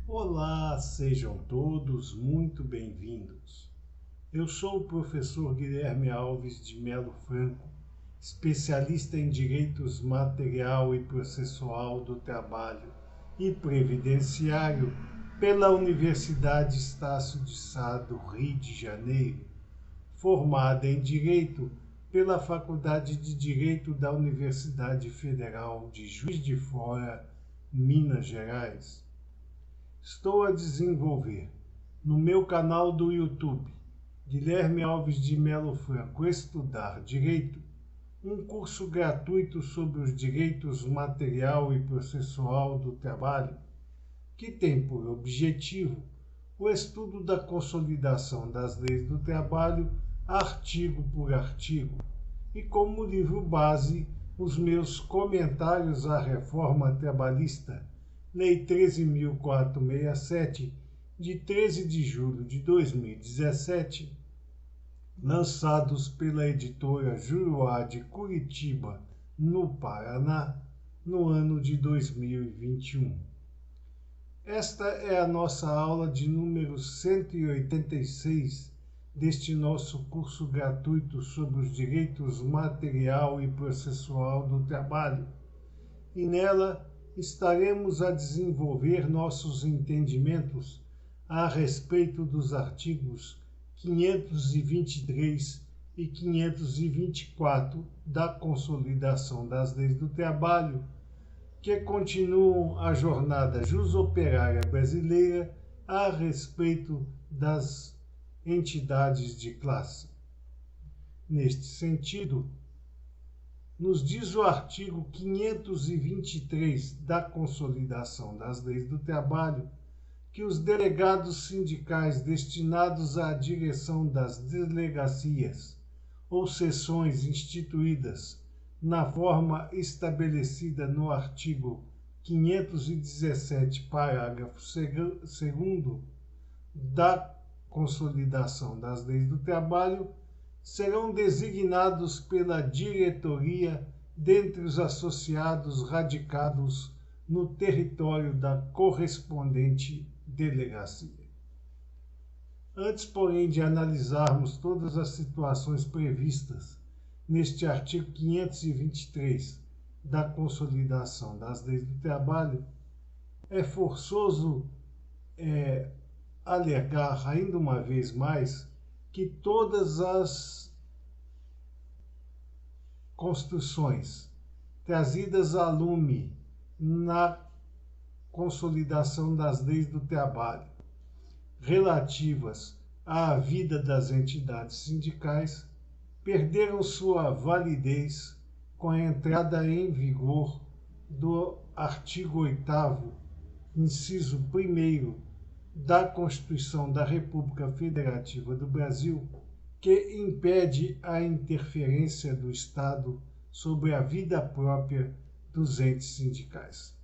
Olá, sejam todos muito bem-vindos. Eu sou o professor Guilherme Alves de Melo Franco, especialista em Direitos Material e Processual do Trabalho e Previdenciário pela Universidade Estácio de Sá do Rio de Janeiro, formada em Direito pela Faculdade de Direito da Universidade Federal de Juiz de Fora, Minas Gerais. Estou a desenvolver no meu canal do YouTube, Guilherme Alves de Melo Franco Estudar Direito, um curso gratuito sobre os direitos material e processual do trabalho, que tem por objetivo o estudo da consolidação das leis do trabalho, artigo por artigo, e como livro base os meus comentários à reforma trabalhista, Lei 13.467, de 13 de julho de 2017, lançados pela editora Juruá de Curitiba, no Paraná, no ano de 2021. Esta é a nossa aula de número 186 deste nosso curso gratuito sobre os direitos material e processual do trabalho, e nela estaremos a desenvolver nossos entendimentos a respeito dos artigos 523 e 524 da Consolidação das Leis do Trabalho, que continuam a jornada jusoperária brasileira a respeito das entidades de classe. Neste sentido, nos diz o artigo 523 da Consolidação das Leis do Trabalho que os delegados sindicais destinados à direção das delegacias ou seções instituídas na forma estabelecida no artigo 517, parágrafo 2º da Consolidação das Leis do Trabalho serão designados pela diretoria dentre os associados radicados no território da correspondente delegacia. Antes, porém, de analisarmos todas as situações previstas neste artigo 523 da Consolidação das Leis do Trabalho, é forçoso alegar ainda uma vez mais que todas as construções trazidas a lume na consolidação das leis do trabalho, relativas à vida das entidades sindicais, perderam sua validez com a entrada em vigor do artigo 8º, inciso 1º, da Constituição da República Federativa do Brasil, que impede a interferência do Estado sobre a vida própria dos entes sindicais.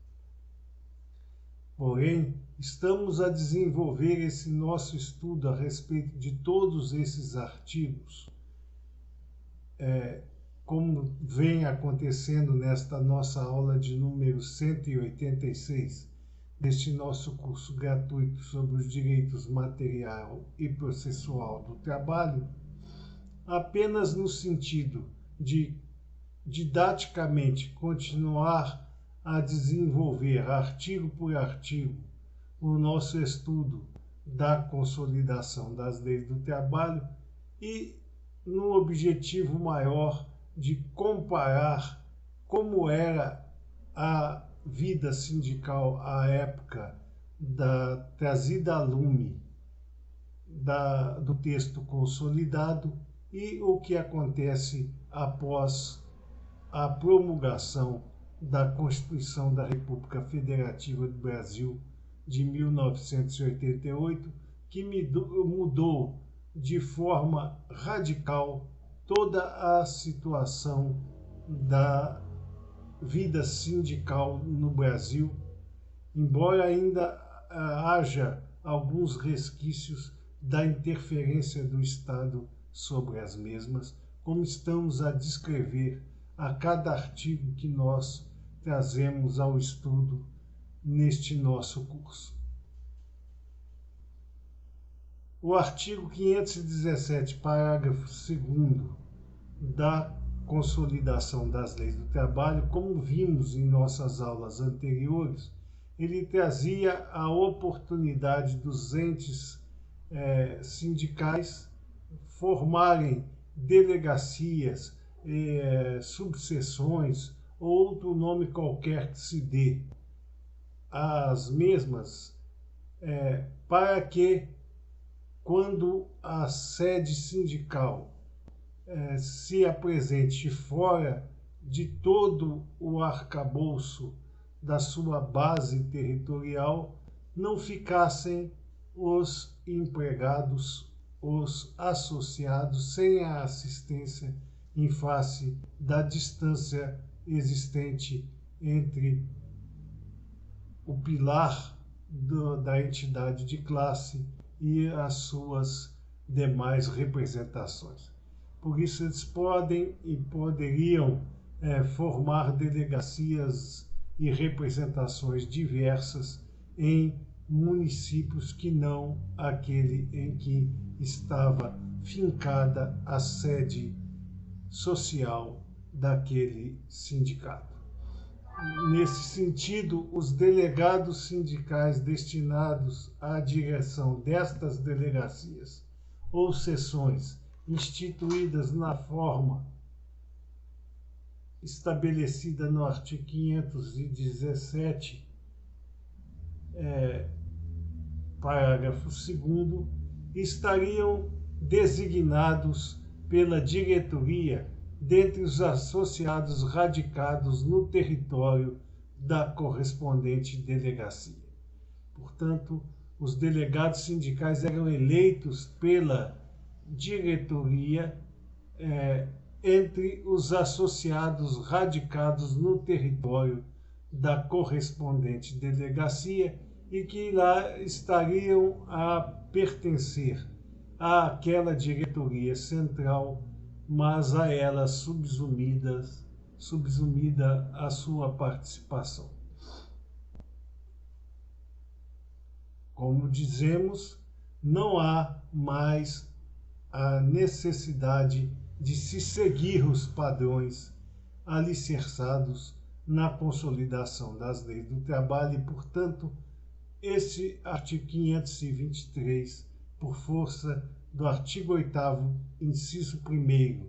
Porém, estamos a desenvolver esse nosso estudo a respeito de todos esses artigos, como vem acontecendo nesta nossa aula de número 186, deste nosso curso gratuito sobre os direitos material e processual do trabalho, apenas no sentido de didaticamente continuar a desenvolver artigo por artigo o nosso estudo da consolidação das leis do trabalho e no objetivo maior de comparar como era a vida sindical à época da trazida a lume do texto consolidado e o que acontece após a promulgação da Constituição da República Federativa do Brasil de 1988, que mudou de forma radical toda a situação da vida sindical no Brasil, embora ainda haja alguns resquícios da interferência do Estado sobre as mesmas, como estamos a descrever a cada artigo que nós trazemos ao estudo neste nosso curso. O artigo 517, parágrafo 2º da Consolidação das Leis do Trabalho, como vimos em nossas aulas anteriores, ele trazia a oportunidade dos entes sindicais formarem delegacias, subseções ou outro nome qualquer que se dê às mesmas, para que, quando a sede sindical se apresente fora de todo o arcabouço da sua base territorial, não ficassem os empregados, os associados, sem a assistência em face da distância existente entre o pilar da entidade de classe e as suas demais representações. Por isso, eles podem e poderiam formar delegacias e representações diversas em municípios que não aquele em que estava fincada a sede social daquele sindicato. Nesse sentido, os delegados sindicais destinados à direção destas delegacias ou seções instituídas na forma estabelecida no artigo 517, parágrafo 2º, estariam designados pela diretoria dentre os associados radicados no território da correspondente delegacia. Portanto, os delegados sindicais eram eleitos pela diretoria entre os associados radicados no território da correspondente delegacia e que lá estariam a pertencer àquela diretoria central, mas a ela subsumida a sua participação. Como dizemos, não há mais a necessidade de se seguir os padrões alicerçados na consolidação das leis do trabalho e, portanto, esse artigo 523, por força do artigo 8º, inciso 1º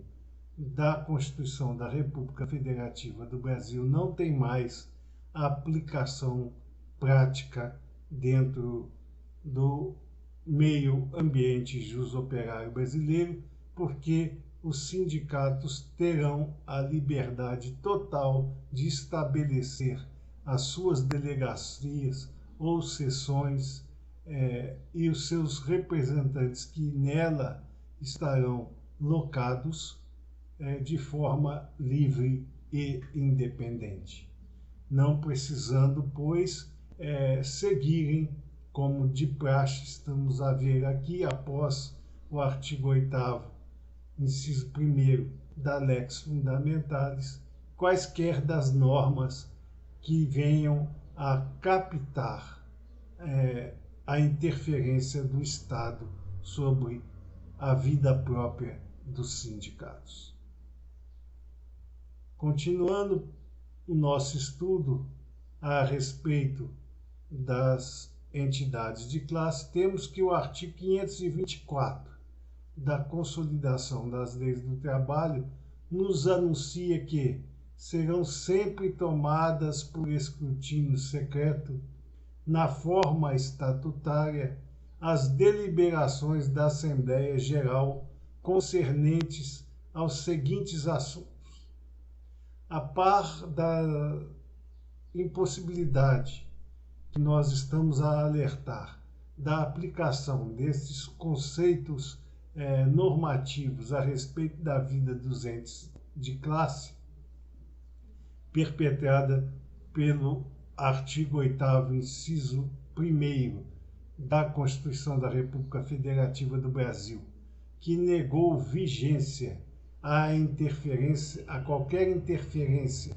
da Constituição da República Federativa do Brasil, não tem mais aplicação prática dentro do meio ambiente jusoperário brasileiro, porque os sindicatos terão a liberdade total de estabelecer as suas delegacias ou seções e os seus representantes que nela estarão locados de forma livre e independente, não precisando, pois, seguirem, como de praxe estamos a ver aqui, após o artigo 8º, inciso 1º da Lex Fundamentalis, quaisquer das normas que venham a captar a interferência do Estado sobre a vida própria dos sindicatos. Continuando o nosso estudo a respeito das entidades de classe, temos que o artigo 524 da Consolidação das Leis do Trabalho nos anuncia que serão sempre tomadas por escrutínio secreto, na forma estatutária, as deliberações da Assembleia Geral concernentes aos seguintes assuntos: a par da impossibilidade que nós estamos a alertar da aplicação desses conceitos normativos a respeito da vida dos entes de classe, perpetrada pelo artigo 8º, inciso 1º da Constituição da República Federativa do Brasil, que negou vigência a qualquer interferência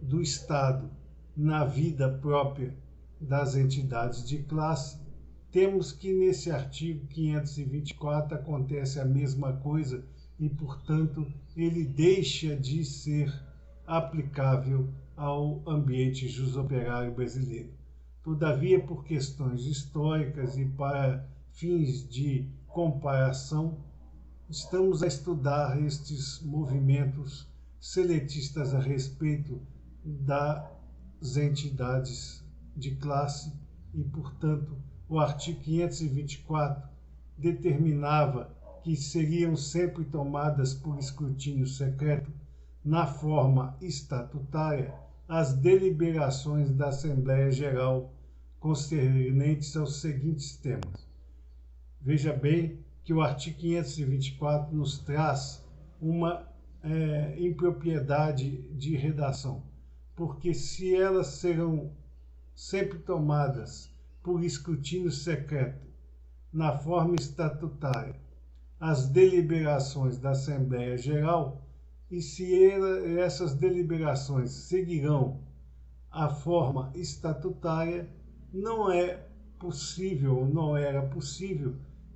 do Estado na vida própria das entidades de classe, temos que nesse artigo 524 acontece a mesma coisa e, portanto, ele deixa de ser aplicável ao ambiente jusoperário brasileiro. Todavia, por questões históricas e para fins de comparação, estamos a estudar estes movimentos seletistas a respeito das entidades de classe e, portanto, o artigo 524 determinava que seriam sempre tomadas por escrutínio secreto, na forma estatutária, as deliberações da Assembleia Geral concernentes aos seguintes temas. Veja bem que o artigo 524 nos traz uma impropriedade de redação, porque se elas serão sempre tomadas por escrutínio secreto, na forma estatutária, as deliberações da Assembleia Geral, e se essas deliberações seguirão a forma estatutária, não era possível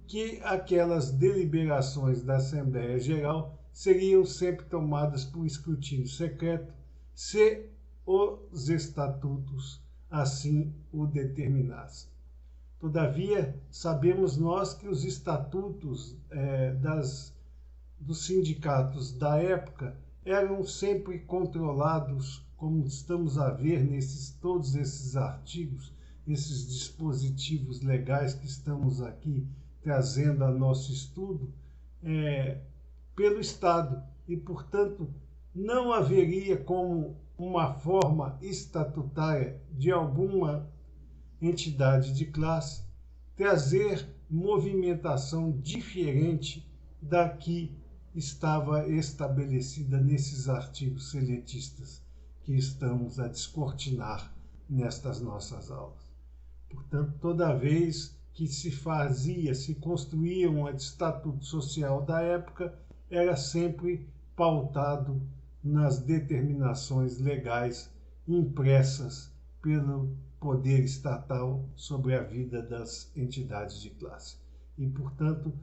que aquelas deliberações da Assembleia Geral seriam sempre tomadas por escrutínio secreto, se os estatutos assim o determinassem. Todavia, sabemos nós que os estatutos dos sindicatos da época eram sempre controlados, como estamos a ver todos esses artigos, esses dispositivos legais que estamos aqui trazendo a nosso estudo, pelo Estado. E, portanto, não haveria como uma forma estatutária de alguma entidade de classe trazer movimentação diferente da que estava estabelecida nesses artigos seletistas que estamos a descortinar nestas nossas aulas. Portanto, toda vez que se construía um estatuto social da época, era sempre pautado nas determinações legais impressas pelo poder estatal sobre a vida das entidades de classe. E, portanto,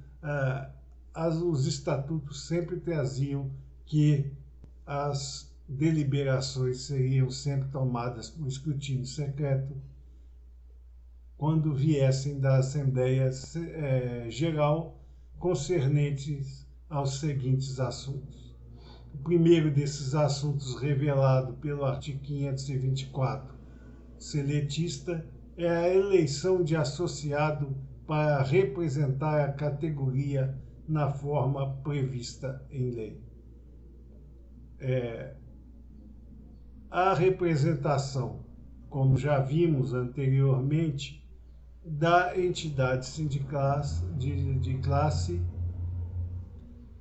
os estatutos sempre traziam que as deliberações seriam sempre tomadas por escrutínio secreto quando viessem da Assembleia Geral concernentes aos seguintes assuntos. O primeiro desses assuntos, revelado pelo artigo 524 seletista, é a eleição de associado para representar a categoria na forma prevista em lei. A representação, como já vimos anteriormente, da entidade sindical de classe,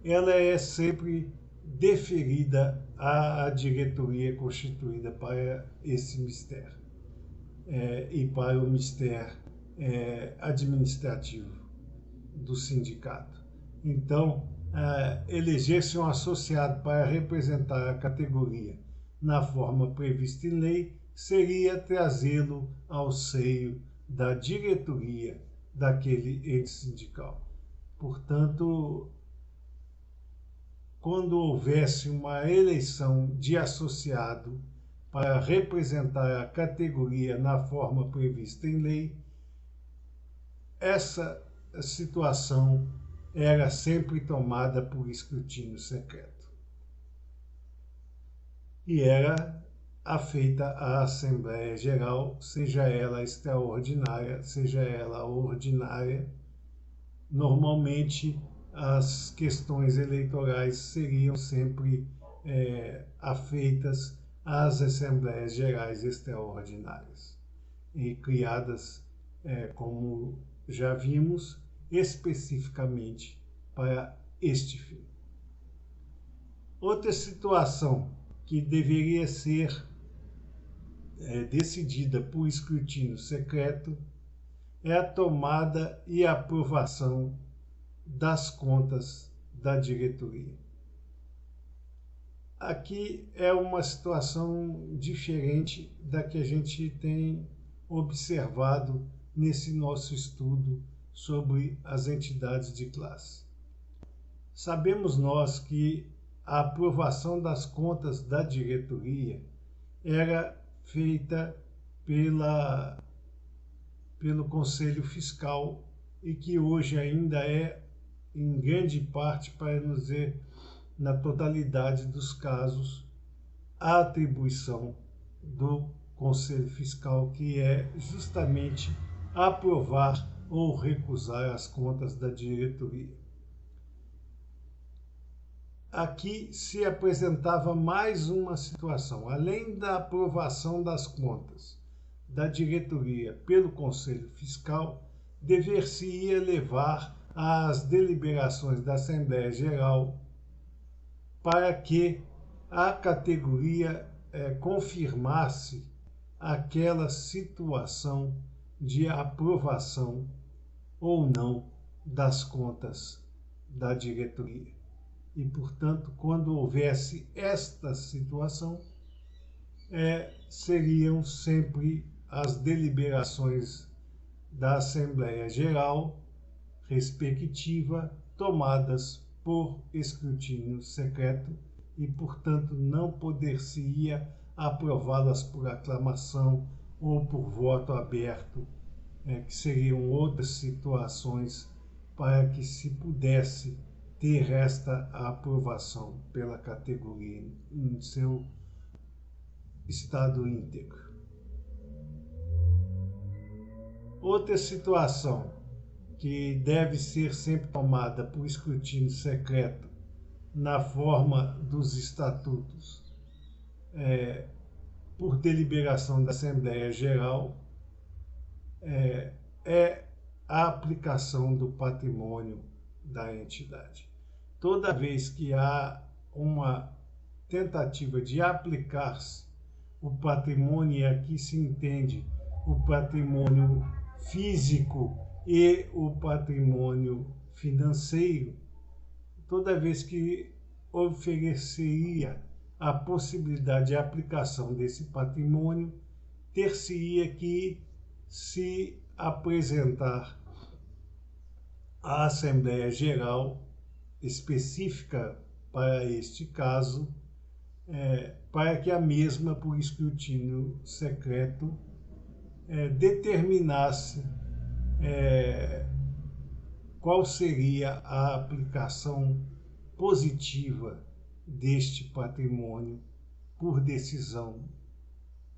ela é sempre deferida à diretoria constituída para esse mistério e para o mistério administrativo do sindicato. Então, eleger-se um associado para representar a categoria na forma prevista em lei seria trazê-lo ao seio da diretoria daquele ente sindical. Portanto, quando houvesse uma eleição de associado para representar a categoria na forma prevista em lei, essa situação era sempre tomada por escrutínio secreto. E era afeita à Assembleia Geral, seja ela extraordinária, seja ela ordinária. Normalmente, as questões eleitorais seriam sempre afeitas às Assembleias Gerais extraordinárias e criadas, como já vimos, especificamente para este fim. Outra situação que deveria ser decidida por escrutínio secreto é a tomada e aprovação das contas da diretoria. Aqui é uma situação diferente da que a gente tem observado nesse nosso estudo sobre as entidades de classe. Sabemos nós que a aprovação das contas da diretoria era feita pelo Conselho Fiscal e que hoje ainda é, em grande parte, para não dizer na totalidade dos casos, a atribuição do Conselho Fiscal, que é justamente aprovar ou recusar as contas da diretoria. Aqui se apresentava mais uma situação. Além da aprovação das contas da diretoria pelo Conselho Fiscal, dever-se-ia levar às deliberações da Assembleia Geral para que a categoria confirmasse aquela situação de aprovação ou não das contas da diretoria. E, portanto, quando houvesse esta situação, seriam sempre as deliberações da Assembleia Geral respectiva tomadas por escrutínio secreto e, portanto, não poder-se-ia aprová-las por aclamação ou por voto aberto, que seriam outras situações para que se pudesse ter esta aprovação pela categoria em seu estado íntegro. Outra situação que deve ser sempre tomada por escrutínio secreto na forma dos estatutos, por deliberação da Assembleia Geral, é a aplicação do patrimônio da entidade. Toda vez que há uma tentativa de aplicar-se o patrimônio, e aqui se entende o patrimônio físico e o patrimônio financeiro, toda vez que ofereceria a possibilidade de aplicação desse patrimônio, ter-se-ia que se apresentar à Assembleia Geral específica para este caso, para que a mesma, por escrutínio secreto, determinasse qual seria a aplicação positiva deste patrimônio por decisão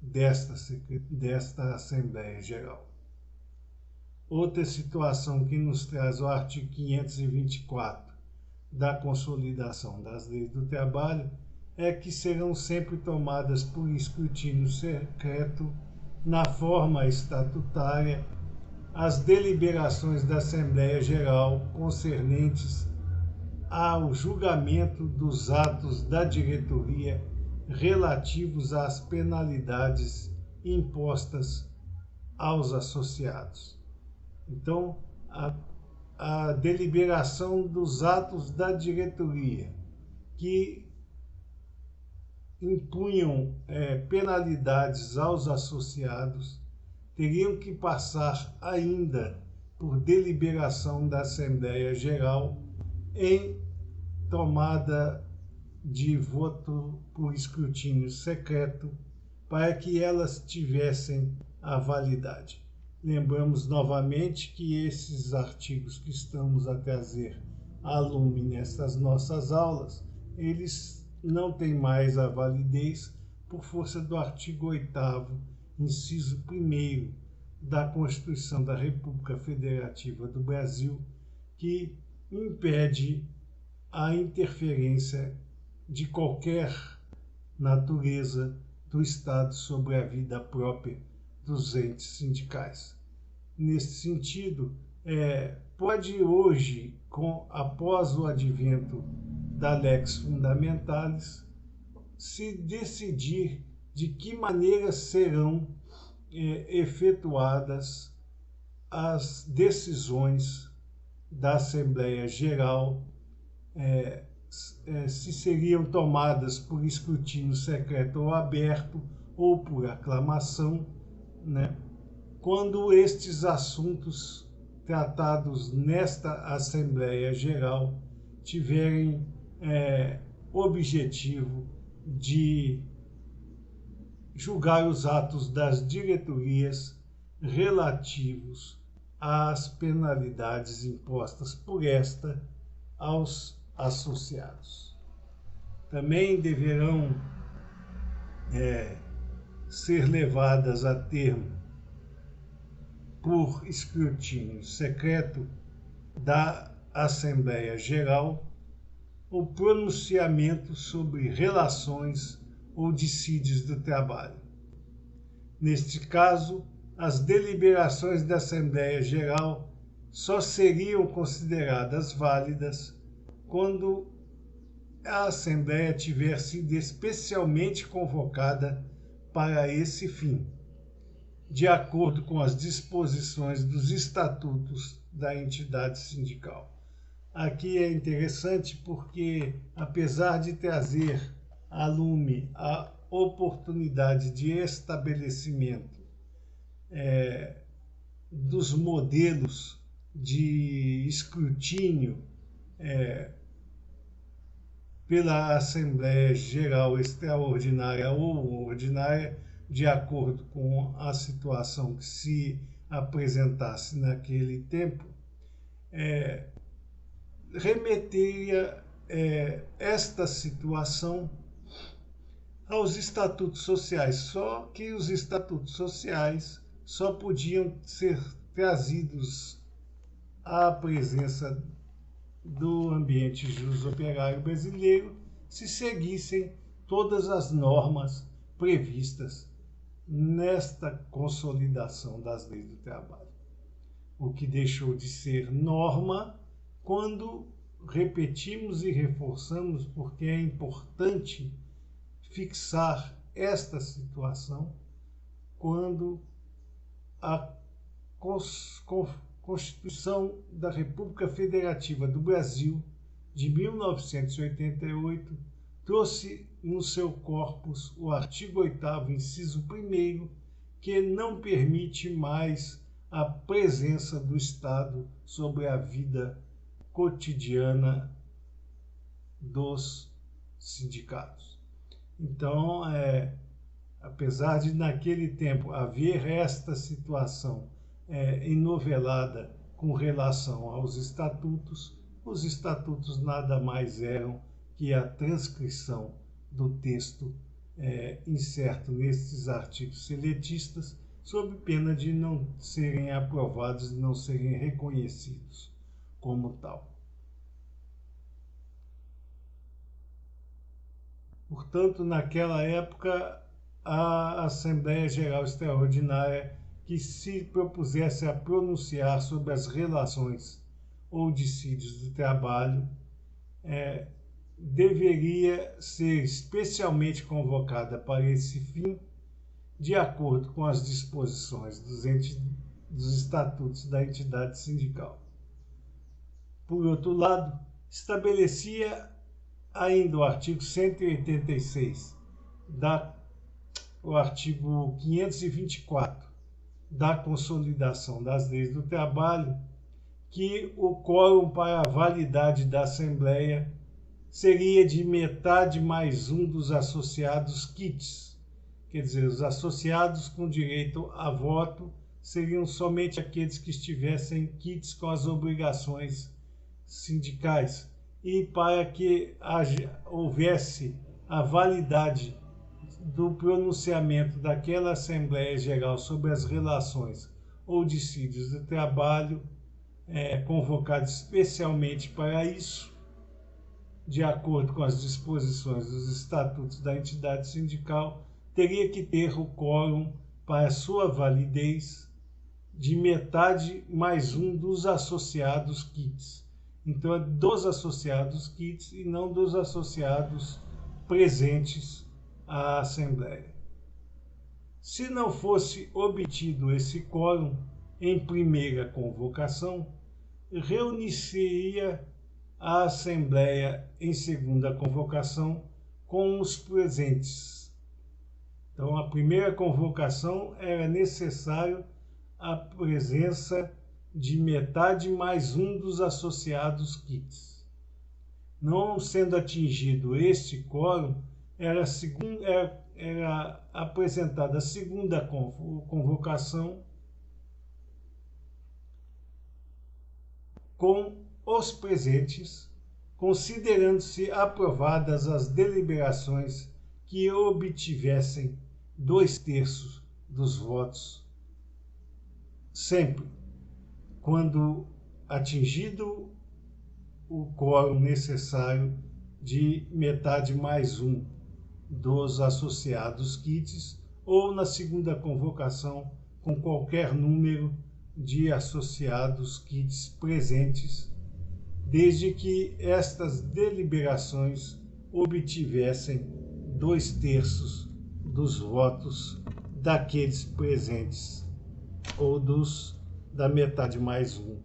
desta Assembleia Geral. Outra situação que nos traz o artigo 524 da Consolidação das Leis do Trabalho é que serão sempre tomadas por escrutínio secreto na forma estatutária as deliberações da Assembleia Geral concernentes ao julgamento dos atos da diretoria relativos às penalidades impostas aos associados. Então, a deliberação dos atos da diretoria que impunham penalidades aos associados teriam que passar ainda por deliberação da Assembleia Geral em tomada de voto por escrutínio secreto para que elas tivessem a validade. Lembramos novamente que esses artigos que estamos a trazer à lume nessas nossas aulas, eles não têm mais a validez por força do artigo 8º, inciso 1º da Constituição da República Federativa do Brasil, que impede a interferência de qualquer natureza do Estado sobre a vida própria dos entes sindicais. Nesse sentido, pode hoje, após o advento da Lex Fundamentalis, se decidir de que maneira serão efetuadas as decisões da Assembleia Geral, se seriam tomadas por escrutínio secreto ou aberto ou por aclamação, né? quando estes assuntos tratados nesta Assembleia Geral tiverem objetivo de julgar os atos das diretorias relativos às penalidades impostas por esta aos associados. Também deverão ser levadas a termo por escrutínio secreto da Assembleia Geral o pronunciamento sobre relações ou dissídios do trabalho. Neste caso, as deliberações da Assembleia Geral só seriam consideradas válidas quando a Assembleia tiver sido especialmente convocada para esse fim, de acordo com as disposições dos estatutos da entidade sindical. Aqui é interessante porque, apesar de trazer a lume a oportunidade de estabelecimento dos modelos de escrutínio pela Assembleia Geral Extraordinária ou Ordinária, de acordo com a situação que se apresentasse naquele tempo, remeteria esta situação aos estatutos sociais, só que os estatutos sociais só podiam ser trazidos à presença do ambiente jusoperário brasileiro se seguissem todas as normas previstas nesta consolidação das leis do trabalho. O que deixou de ser norma quando repetimos e reforçamos, porque é importante fixar esta situação, quando a Constituição da República Federativa do Brasil, de 1988, trouxe no seu corpus o artigo 8º, inciso 1º, que não permite mais a presença do Estado sobre a vida cotidiana dos sindicatos. Então, apesar de naquele tempo haver esta situação enovelada com relação aos estatutos, os estatutos nada mais eram que a transcrição do texto incerto nesses artigos seletistas, sob pena de não serem aprovados e não serem reconhecidos como tal. Portanto, naquela época, a Assembleia Geral Extraordinária que se propusesse a pronunciar sobre as relações ou dissídios do trabalho deveria ser especialmente convocada para esse fim, de acordo com as disposições dos estatutos da entidade sindical. Por outro lado, estabelecia ainda o artigo 186, o artigo 524 da Consolidação das Leis do Trabalho, que o quórum para a validade da Assembleia seria de metade mais um dos associados quites. Quer dizer, os associados com direito a voto seriam somente aqueles que estivessem quites com as obrigações sindicais. E para que houvesse a validade do pronunciamento daquela Assembleia Geral sobre as relações ou dissídios do trabalho, convocado especialmente para isso, de acordo com as disposições dos estatutos da entidade sindical, teria que ter o quórum para sua validez de metade mais um dos associados quites. Então, é dos associados quites e não dos associados presentes à Assembleia. Se não fosse obtido esse quórum em primeira convocação, reunir-se-ia a Assembleia em segunda convocação com os presentes. Então, a primeira convocação era necessário a presença de metade mais um dos associados kits. Não sendo atingido este quórum, era apresentada a segunda convocação com os presentes, considerando-se aprovadas as deliberações que obtivessem 2/3 dos votos, sempre quando atingido o quórum necessário de metade mais um dos associados kits, ou na segunda convocação com qualquer número de associados kits presentes, desde que estas deliberações obtivessem 2/3 dos votos daqueles presentes, ou da metade mais um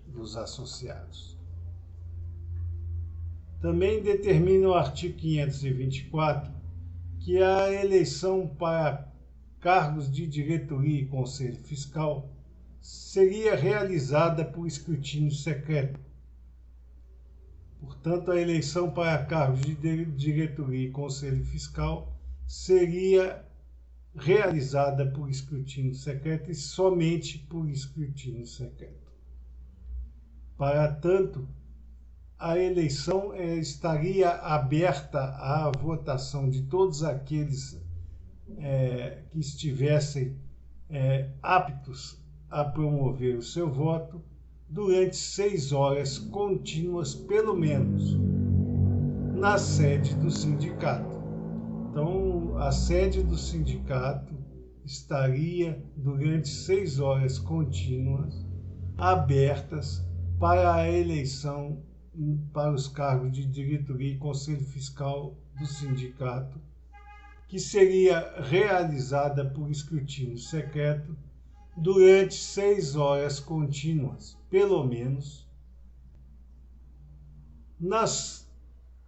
dos associados. Também determina o artigo 524 que a eleição para cargos de diretoria e conselho fiscal seria realizada por escrutínio secreto. Portanto, a eleição para cargos de diretoria e conselho fiscal seria realizada por escrutínio secreto e somente por escrutínio secreto. Para tanto, a eleição estaria aberta à votação de todos aqueles que estivessem aptos a promover o seu voto durante 6 horas contínuas, pelo menos, na sede do sindicato. Então, a sede do sindicato estaria durante 6 horas contínuas abertas para a eleição para os cargos de diretoria e conselho fiscal do sindicato, que seria realizada por escrutínio secreto durante 6 horas contínuas, pelo menos.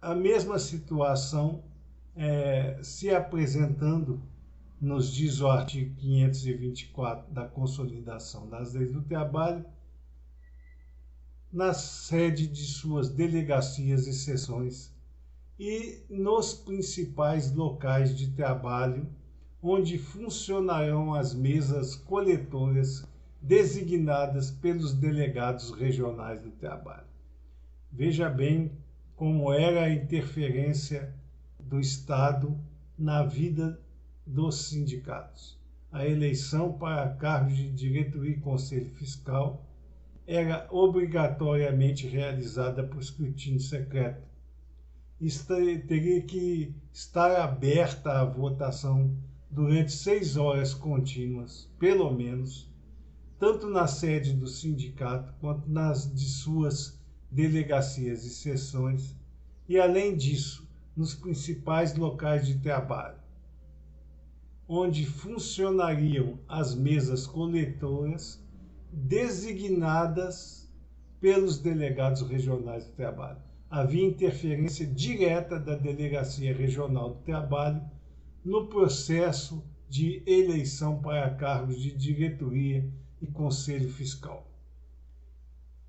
A mesma situação se apresentando, nos diz o artigo 524 da Consolidação das Leis do Trabalho, na sede de suas delegacias e seções e nos principais locais de trabalho, onde funcionarão as mesas coletoras designadas pelos delegados regionais do trabalho. Veja bem como era a interferência do Estado na vida dos sindicatos. A eleição para cargos de diretoria e conselho fiscal era obrigatoriamente realizada por escrutínio secreto. Teria que estar aberta a votação durante 6 horas contínuas, pelo menos, tanto na sede do sindicato quanto nas de suas delegacias e seções, e, além disso, nos principais locais de trabalho, onde funcionariam as mesas coletoras designadas pelos delegados regionais do trabalho. Havia interferência direta da Delegacia Regional do Trabalho no processo de eleição para cargos de diretoria e conselho fiscal.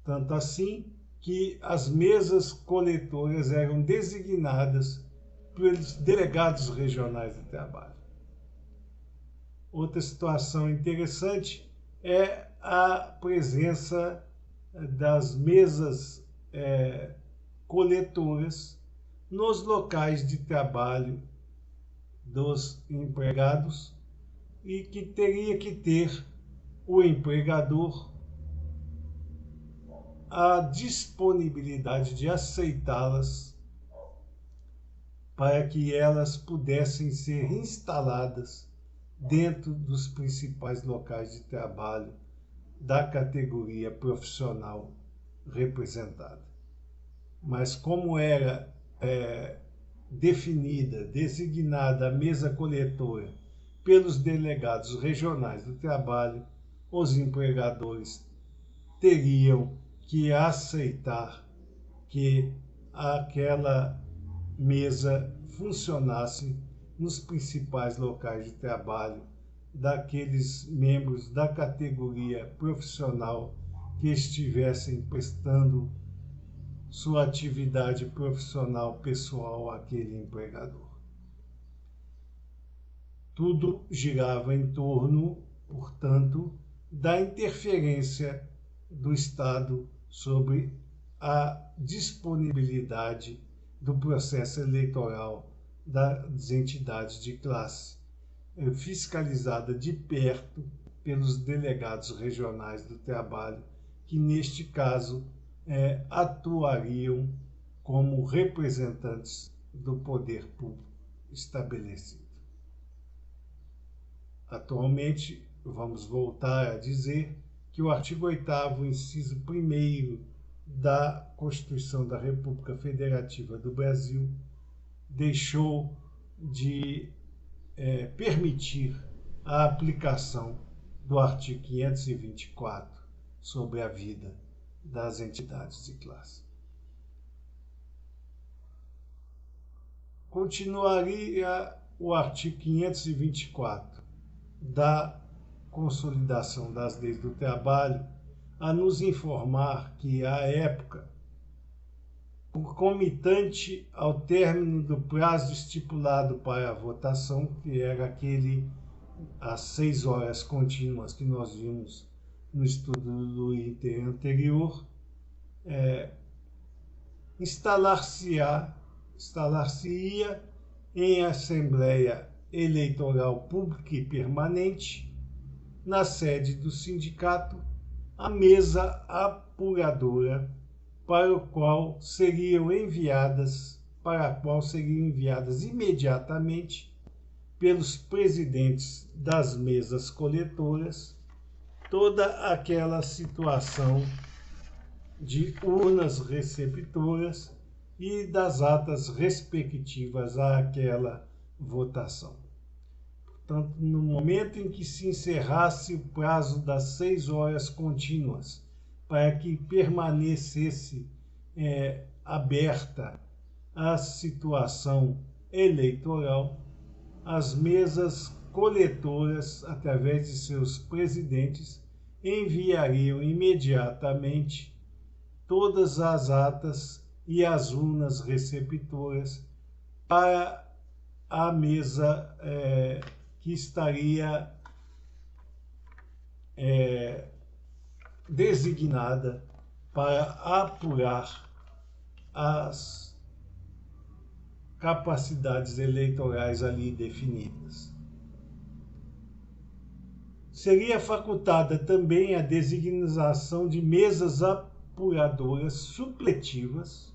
Tanto assim que as mesas coletoras eram designadas pelos delegados regionais do trabalho. Outra situação interessante é a presença das mesas coletoras nos locais de trabalho dos empregados, e que teria que ter o empregador a disponibilidade de aceitá-las para que elas pudessem ser instaladas dentro dos principais locais de trabalho da categoria profissional representada. Mas como era designada a mesa coletora pelos delegados regionais do trabalho, os empregadores teriam que aceitar que aquela mesa funcionasse nos principais locais de trabalho daqueles membros da categoria profissional que estivessem prestando sua atividade profissional pessoal àquele empregador. Tudo girava em torno, portanto, da interferência do Estado sobre a disponibilidade do processo eleitoral das entidades de classe, fiscalizada de perto pelos delegados regionais do trabalho, que neste caso atuariam como representantes do poder público estabelecido. Atualmente, vamos voltar a dizer que o artigo 8º, inciso 1º da Constituição da República Federativa do Brasil deixou de permitir a aplicação do artigo 524 sobre a vida das entidades de classe. Continuaria o artigo 524 da Consolidação das Leis do Trabalho a nos informar que, à época, concomitante ao término do prazo estipulado para a votação, que era aquele às 6 horas contínuas que nós vimos no estudo do item anterior, instalar-se-ia em Assembleia Eleitoral Pública e Permanente, na sede do sindicato, a mesa apuradora para a qual seriam enviadas imediatamente pelos presidentes das mesas coletoras toda aquela situação de urnas receptoras e das atas respectivas àquela votação. Portanto, no momento em que se encerrasse o prazo das 6 horas contínuas, para que permanecesse aberta a situação eleitoral, as mesas coletoras, através de seus presidentes, enviariam imediatamente todas as atas e as urnas receptoras para a mesa que estaria designada para apurar as capacidades eleitorais ali definidas. Seria facultada também a designação de mesas apuradoras supletivas,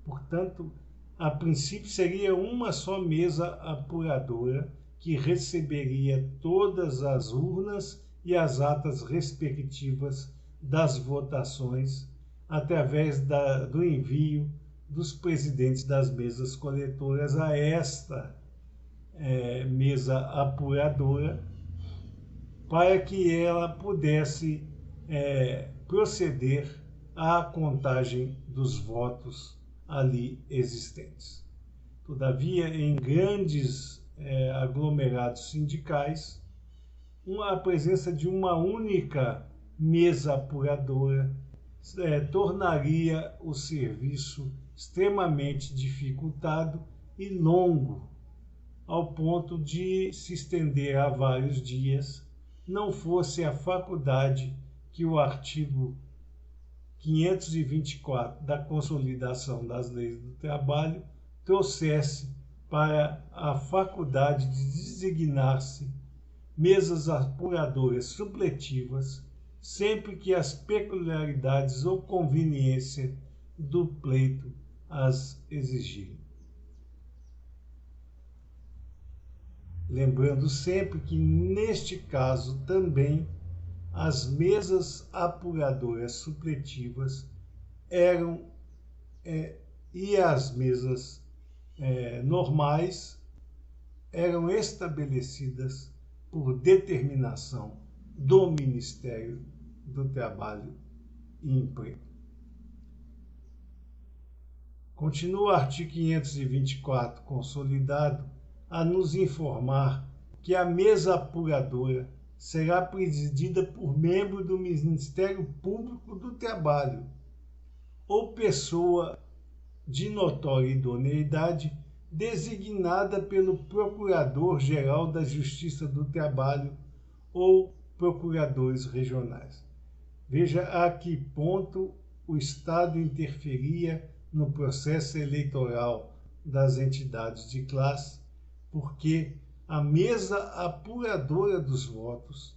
portanto, a princípio seria uma só mesa apuradora que receberia todas as urnas e as atas respectivas das votações através do envio dos presidentes das mesas coletoras a esta mesa apuradora, para que ela pudesse proceder à contagem dos votos ali existentes. Todavia, em grandes aglomerados sindicais, a presença de uma única mesa apuradora tornaria o serviço extremamente dificultado e longo, ao ponto de se estender a vários dias, não fosse a faculdade que o artigo 524 da Consolidação das Leis do Trabalho trouxesse para a faculdade de designar-se mesas apuradoras supletivas, sempre que as peculiaridades ou conveniência do pleito as exigirem. Lembrando sempre que, neste caso, também as mesas apuradoras supletivas e as mesas normais eram estabelecidas por determinação do Ministério do Trabalho e Emprego. Continua o artigo 524 consolidado a nos informar que a mesa apuradora será presidida por membro do Ministério Público do Trabalho ou pessoa de notória idoneidade designada pelo Procurador-Geral da Justiça do Trabalho ou procuradores regionais. Veja a que ponto o Estado interferia no processo eleitoral das entidades de classe, porque a mesa apuradora dos votos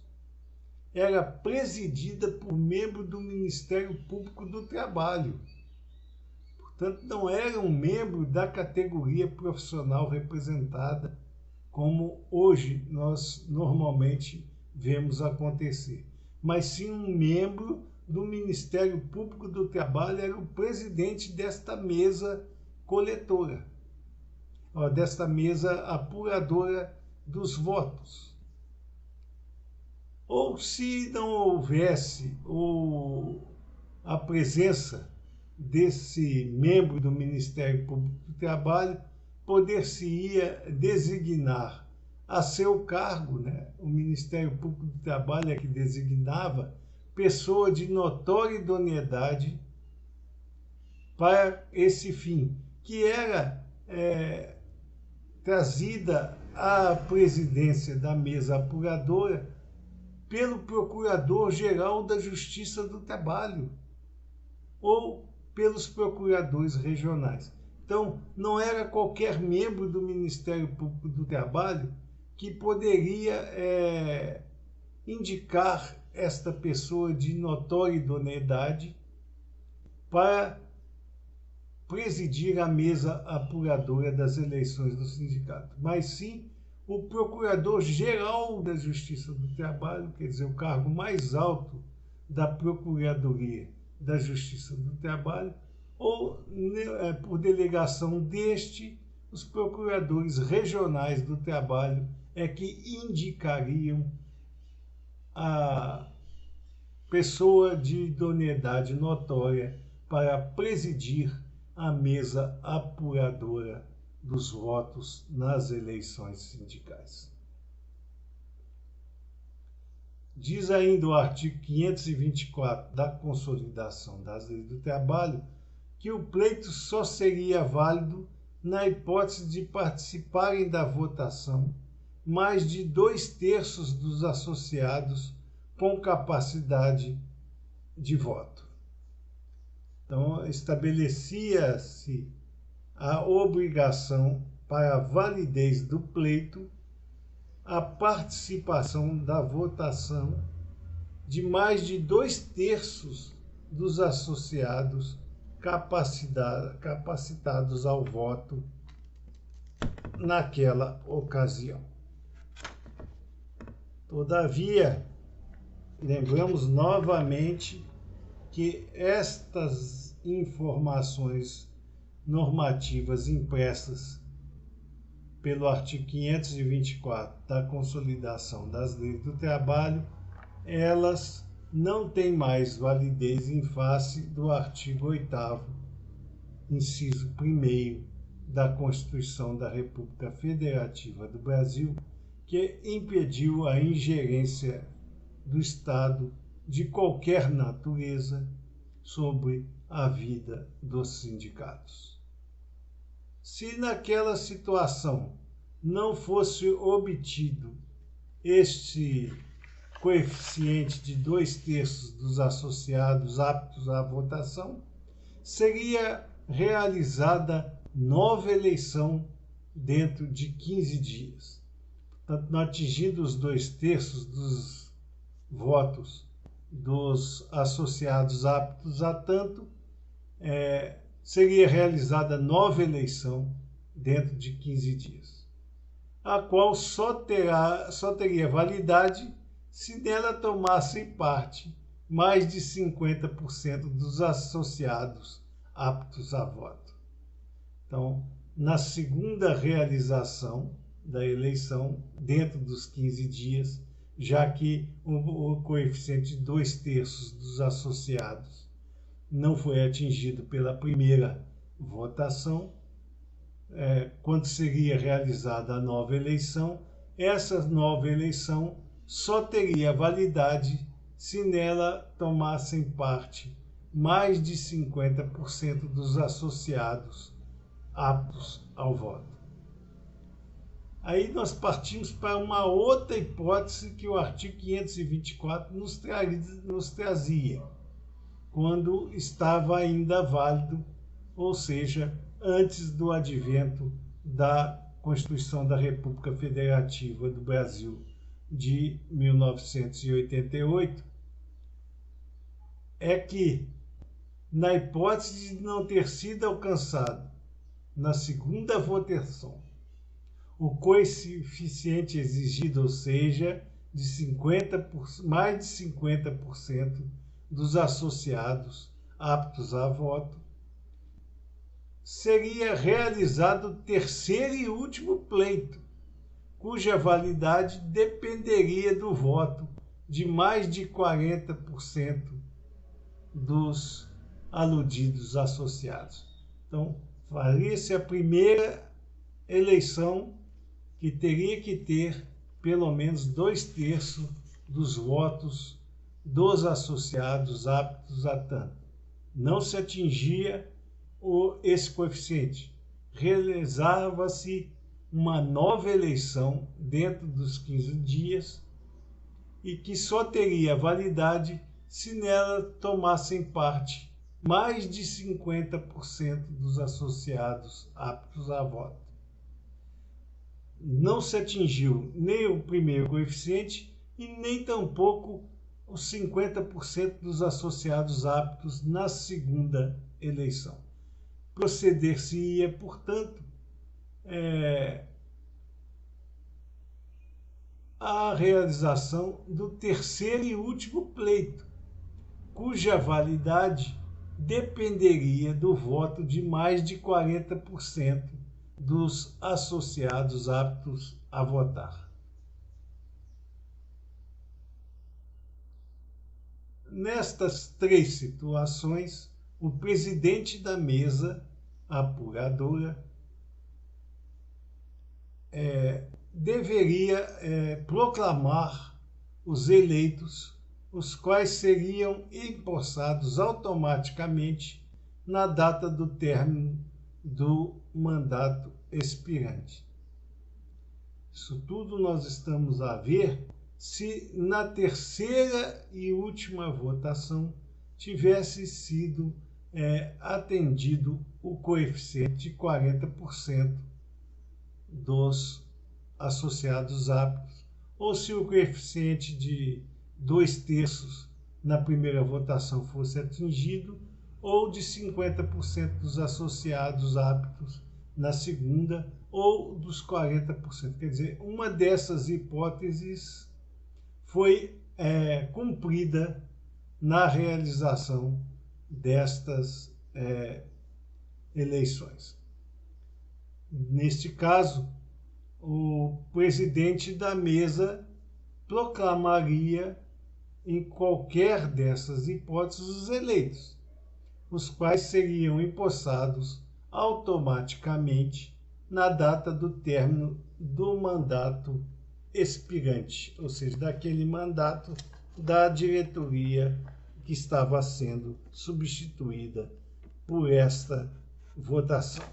era presidida por membro do Ministério Público do Trabalho. Portanto, não era um membro da categoria profissional representada, como hoje nós normalmente vemos acontecer, mas sim um membro do Ministério Público do Trabalho, era o presidente desta mesa coletora, desta mesa apuradora dos votos. Ou se não houvesse a presença desse membro do Ministério Público do Trabalho, poder-se-ia designar a seu cargo, o Ministério Público do Trabalho é que designava pessoa de notória idoneidade para esse fim, que era trazida à presidência da mesa apuradora pelo Procurador-Geral da Justiça do Trabalho ou pelos procuradores regionais. Então, não era qualquer membro do Ministério Público do Trabalho que poderia indicar esta pessoa de notória idoneidade para presidir a mesa apuradora das eleições do sindicato, mas sim o Procurador-Geral da Justiça do Trabalho, quer dizer, o cargo mais alto da Procuradoria da Justiça do Trabalho, ou, por delegação deste, os procuradores regionais do trabalho é que indicariam a pessoa de idoneidade notória para presidir a mesa apuradora dos votos nas eleições sindicais. Diz ainda o artigo 524 da Consolidação das Leis do Trabalho que o pleito só seria válido na hipótese de participarem da votação mais de 2/3 dos associados com capacidade de voto. Então, estabelecia-se a obrigação para a validez do pleito a participação da votação de mais de 2/3 dos associados capacitados ao voto naquela ocasião. Todavia, lembramos novamente que estas informações normativas impressas pelo artigo 524 da Consolidação das Leis do Trabalho, elas não têm mais validez em face do artigo 8º, inciso 1º da Constituição da República Federativa do Brasil, que impediu a ingerência do Estado de qualquer natureza sobre a vida dos sindicatos. Se naquela situação não fosse obtido este coeficiente de 2/3 dos associados aptos à votação, seria realizada nova eleição dentro de 15 dias. Portanto, não atingindo os 2/3 dos votos dos associados aptos a tanto, seria realizada nova eleição dentro de 15 dias, a qual só teria validade se nela tomassem parte mais de 50% dos associados aptos a voto. Então, na segunda realização da eleição, dentro dos 15 dias, já que o coeficiente de 2/3 dos associados não foi atingido pela primeira votação, quando seria realizada a nova eleição, essa nova eleição só teria validade se nela tomassem parte mais de 50% dos associados aptos ao voto. Aí nós partimos para uma outra hipótese que o artigo 524 nos trazia, quando estava ainda válido, ou seja, antes do advento da Constituição da República Federativa do Brasil de 1988, é que, na hipótese de não ter sido alcançado na segunda votação o coeficiente exigido, ou seja, de mais de 50% dos associados aptos a voto, seria realizado o terceiro e último pleito, cuja validade dependeria do voto de mais de 40% dos aludidos associados. Então, faria-se a primeira eleição que teria que ter pelo menos 2/3 dos votos dos associados aptos a tanto. Não se atingia esse coeficiente. Realizava-se uma nova eleição dentro dos 15 dias e que só teria validade se nela tomassem parte mais de 50% dos associados aptos a voto. Não se atingiu nem o primeiro coeficiente e nem tampouco os 50% dos associados aptos na segunda eleição. Proceder-se-ia, portanto, a realização do terceiro e último pleito, cuja validade dependeria do voto de mais de 40% dos associados aptos a votar. Nestas três situações, o presidente da mesa apuradora deveria proclamar os eleitos, os quais seriam empossados automaticamente na data do término do mandato expirante. Isso tudo nós estamos a ver se na terceira e última votação tivesse sido atendido o coeficiente de 40% dos associados aptos, ou se o coeficiente de 2/3 na primeira votação fosse atingido, ou de 50% dos associados aptos na segunda, ou dos 40%. Quer dizer, uma dessas hipóteses foi cumprida na realização destas eleições. Neste caso, o presidente da mesa proclamaria em qualquer dessas hipóteses os eleitos, os quais seriam empossados automaticamente na data do término do mandato expirante, ou seja, daquele mandato da diretoria que estava sendo substituída por esta votação.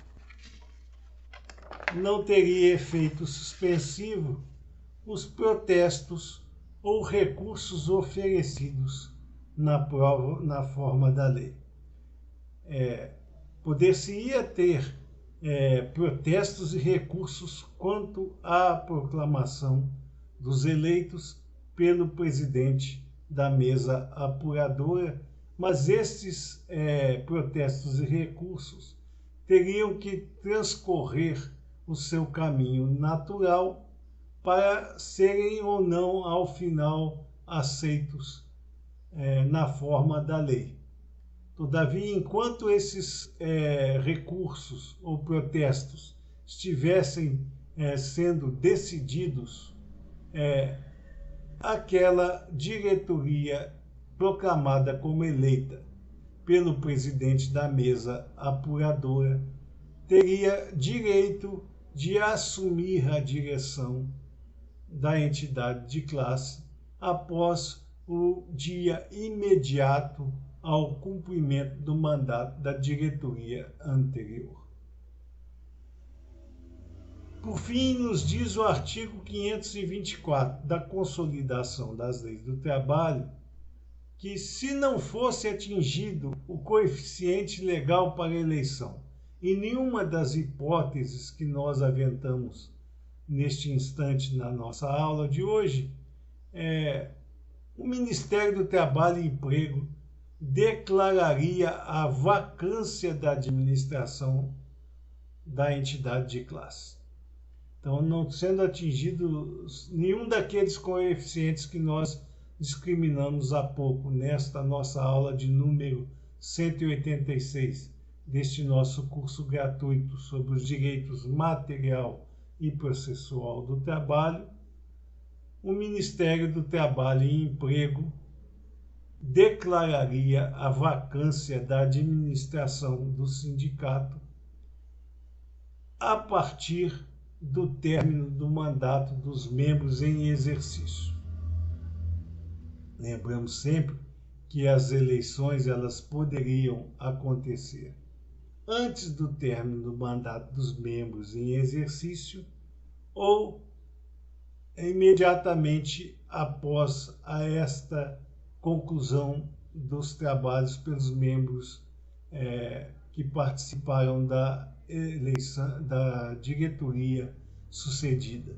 Não teria efeito suspensivo os protestos ou recursos oferecidos na forma da lei. Poder-se-ia ter protestos e recursos quanto à proclamação dos eleitos pelo presidente da mesa apuradora, mas estes protestos e recursos teriam que transcorrer o seu caminho natural para serem ou não, ao final, aceitos na forma da lei. Todavia, enquanto esses recursos ou protestos estivessem sendo decididos, aquela diretoria proclamada como eleita pelo presidente da mesa apuradora teria direito de assumir a direção da entidade de classe após o dia imediato ao cumprimento do mandato da diretoria anterior. Por fim, nos diz o artigo 524 da Consolidação das Leis do Trabalho que, se não fosse atingido o coeficiente legal para eleição em nenhuma das hipóteses que nós aventamos neste instante na nossa aula de hoje, o Ministério do Trabalho e Emprego declararia a vacância da administração da entidade de classe. Então, não sendo atingido nenhum daqueles coeficientes que nós discriminamos há pouco nesta nossa aula de número 186 deste nosso curso gratuito sobre os direitos material e processual do trabalho, o Ministério do Trabalho e Emprego declararia a vacância da administração do sindicato a partir do término do mandato dos membros em exercício. Lembramos sempre que as eleições elas poderiam acontecer antes do término do mandato dos membros em exercício ou imediatamente após esta conclusão dos trabalhos pelos membros que participaram da eleição da diretoria sucedida.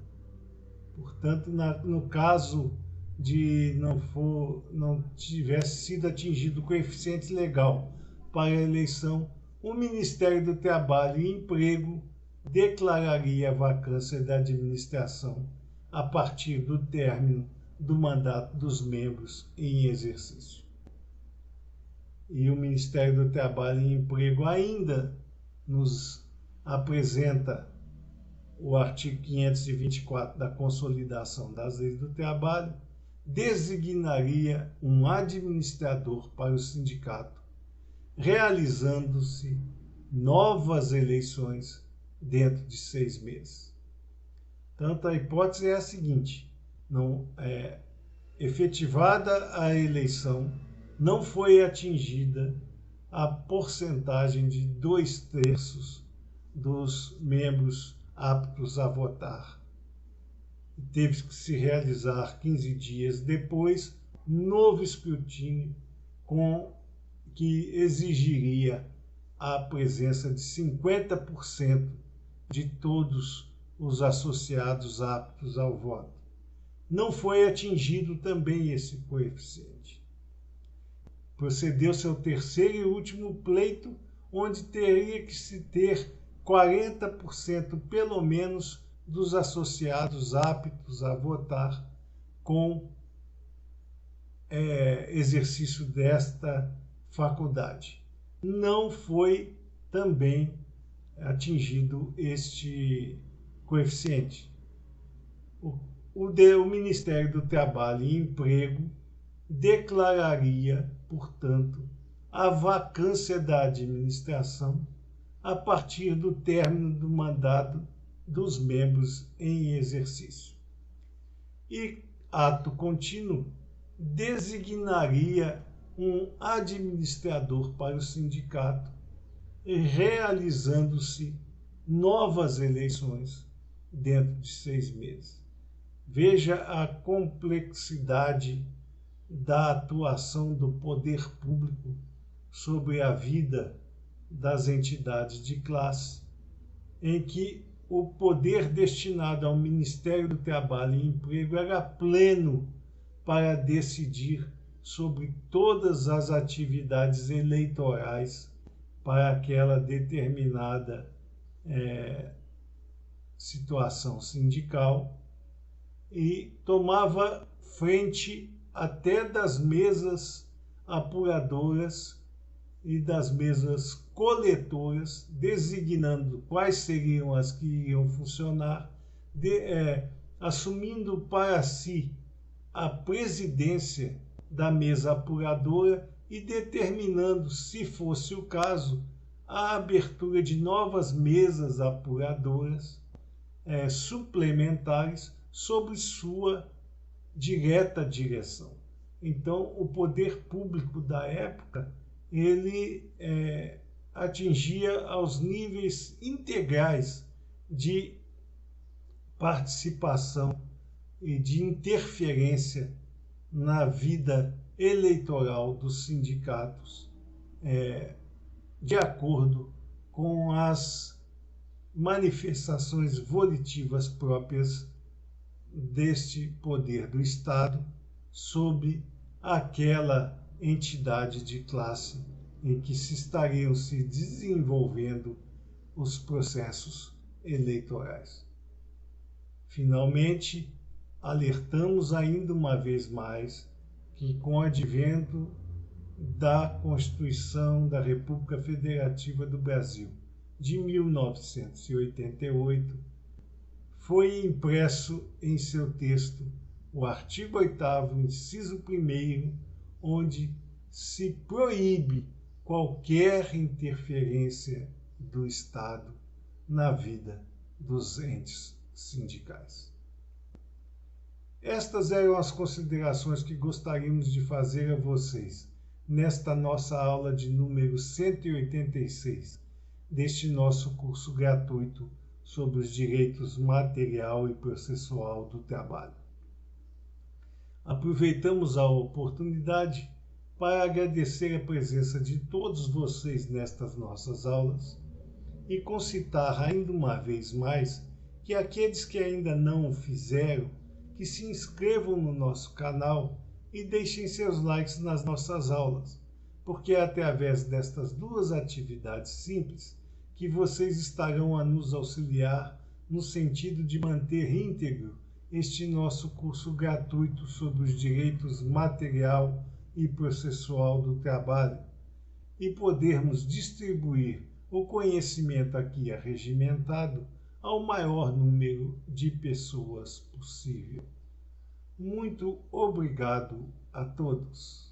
Portanto, no caso de não tivesse sido atingido o coeficiente legal para a eleição, o Ministério do Trabalho e Emprego declararia a vacância da administração a partir do término do mandato dos membros em exercício. E o Ministério do Trabalho e Emprego ainda nos apresenta o artigo 524 da Consolidação das Leis do Trabalho, designaria um administrador para o sindicato, realizando-se novas eleições dentro de 6 meses. Tanto a hipótese é a seguinte: efetivada a eleição, não foi atingida a porcentagem de 2/3 dos membros aptos a votar. Teve que se realizar 15 dias depois novo escrutínio que exigiria a presença de 50% de todos os associados aptos ao voto. Não foi atingido também esse coeficiente. Procedeu-se ao terceiro e último pleito, onde teria que se ter 40% pelo menos dos associados aptos a votar com exercício desta faculdade. Não foi também atingido este coeficiente. O Ministério do Trabalho e Emprego declararia, portanto, a vacância da administração a partir do término do mandato dos membros em exercício. E, ato contínuo, designaria um administrador para o sindicato, realizando-se novas eleições dentro de 6 meses. Veja a complexidade da atuação do poder público sobre a vida das entidades de classe, em que o poder destinado ao Ministério do Trabalho e Emprego era pleno para decidir sobre todas as atividades eleitorais para aquela determinada situação sindical e tomava frente até das mesas apuradoras e das mesas coletoras, designando quais seriam as que iriam funcionar, assumindo para si a presidência da mesa apuradora e determinando, se fosse o caso, a abertura de novas mesas apuradoras suplementares sob sua direta direção. Então, o poder público da época, ele atingia aos níveis integrais de participação e de interferência na vida eleitoral dos sindicatos, de acordo com as manifestações volitivas próprias deste poder do Estado sobre aquela entidade de classe em que estariam se desenvolvendo os processos eleitorais. Finalmente, alertamos ainda uma vez mais que, com o advento da Constituição da República Federativa do Brasil de 1988, foi impresso em seu texto o artigo 8º, inciso 1º, onde se proíbe qualquer interferência do Estado na vida dos entes sindicais. Estas eram as considerações que gostaríamos de fazer a vocês nesta nossa aula de número 186 deste nosso curso gratuito sobre os direitos material e processual do trabalho. Aproveitamos a oportunidade para agradecer a presença de todos vocês nestas nossas aulas e concitar ainda uma vez mais que aqueles que ainda não o fizeram, que se inscrevam no nosso canal e deixem seus likes nas nossas aulas, porque é através destas duas atividades simples que vocês estarão a nos auxiliar no sentido de manter íntegro este nosso curso gratuito sobre os direitos material e processual do trabalho e podermos distribuir o conhecimento aqui arregimentado ao maior número de pessoas possível. Muito obrigado a todos.